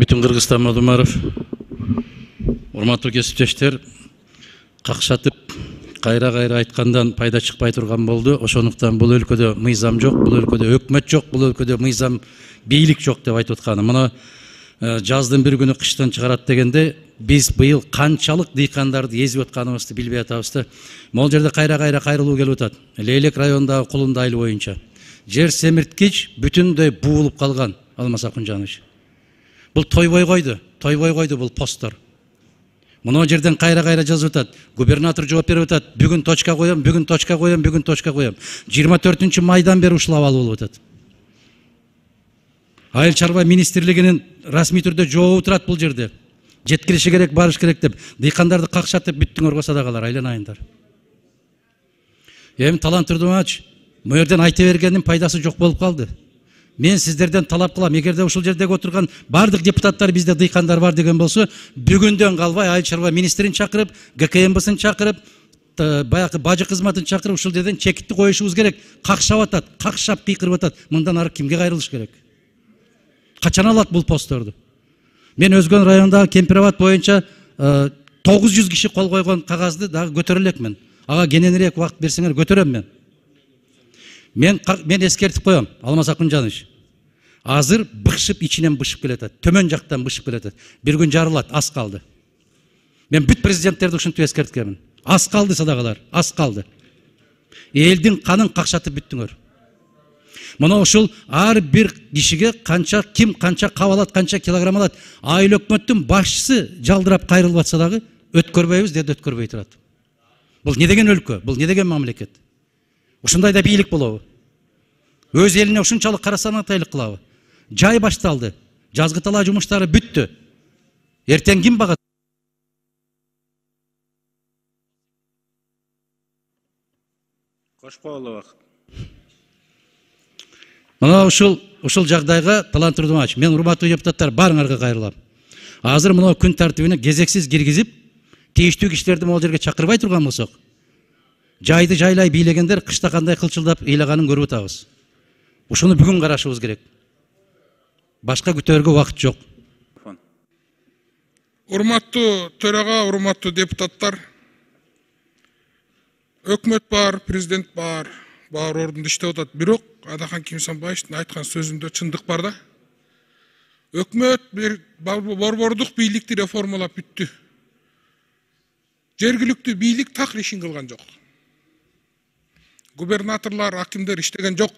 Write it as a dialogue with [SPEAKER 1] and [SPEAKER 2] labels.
[SPEAKER 1] Bütün Kırgızstan Madumarov, урматтуу кесиптештер, какшатып кайра айткандан пайда чыкпай турган болду. Ошондуктан бул өлкөдө мыйзам жок, бул өлкөдө өкмөт жок, бул өлкөдө мыйзам бийлик жок деп айтып атканым. Мына жаздын бир күнү кыштан чыгарат дегенде биз быйыл канчалык дыйкандарды эзип атканыбызды билбей атабыз да. Могул жерде кайра кайрылуу келип атат. Лейлек районундагы Кулунда айыл боюнча жер семирткич бүтүндөй буулуп калган. Алмаз Акунжанович. Бул тойбой койду бул посттор. Мына жерден кайра жазып атат. Губернатор жооп берип атат. Бүгүн точка коем, бүгүн точка коем, бүгүн точка коем. 24 майдан бери ушул абал болуп атат. Айыл чарба министрлигинин расмий түрдө жообу турат бул жерде. Жеткириши керек, барыш керек деп. Дыйкандарды какшатып бүттүңөр косадагылар, айланайындар. Талант Турдумач, бул жерден айта бергендин пайдасы жок болуп калды. Мен сиздерден талап кылам, эгерде ушул жердеги отурган бардык депутаттар бизде дыйкандар бар деген болсо, бүгүндөн калбай айыл чарба министрин чакырып, ГКМБсын чакырып, баягы бажы кызматын чакырып ушул жерден чекитти коюшубуз керек. Какшап атат, какшап кыйкырып атат. Мындан ары кимге кайрылыш керек? Качан алат бул постторду? Мен Өзгөн районундагы Кемпирабад боюнча 900 киши кол койгон кагазды дагы көтөрө элекмин. Ага кененирээк убакыт берсеңер көтөрөм мен. Мен эскертип коем, Алмаз Акунжанович. Азыр бышып ичинен бышып келатат, төмөн жактан бышып келатат. Бир күн жарылат, аз калды. Мен бүт президенттерди ушинтип эскерткенмин. Аз калды садагылар, аз калды. Элдин канын какшатып бүттүңөр. Мына ушул ар бир кишиге канча ким канча кап алат, канча килограмм алат. Айыл өкмөттүн башчысы жалдырап кайрылып атса дагы өткөрбөйбүз деди, өткөрбөй турат. Бул не деген өлкө? Бул не деген мамлекет? Ушундай да бийлик болобу? Өз элине ушунчалык карасанатайлык кылабы? Жай башталды. Жазгы талаа жумуштары бүттү. Эртең ким багат?
[SPEAKER 2] Кошпоолов.
[SPEAKER 1] Мына ушул жагдайга Талант Турдумач, мен урматтуу депутаттар барыңарга кайрылам. Азыр мына күн тартибине кезексиз киргизип, тийиштүү кишилерди могул жерге чакырбай турган болсок, жайды жайлай бийлегендер кышта кандай кылчылдап ыйлаганын көрүп атабыз. Ушуну бүгүн карашыбыз керек. Башка күтөргө убакыт жок.
[SPEAKER 3] Урматтуу төрага, урматтуу депутаттар, өкмөт бар, президент бар, баары ордунда иштеп атат. Бирок Адахан Кимсанбаевдин айткан сөзүндө чындык бар да. Өкмөт борбордук бийликти реформалап бүттү. Жергиликтүү бийлик так ишин кылган жок. Губернаторлар, акимдер иштеген жок.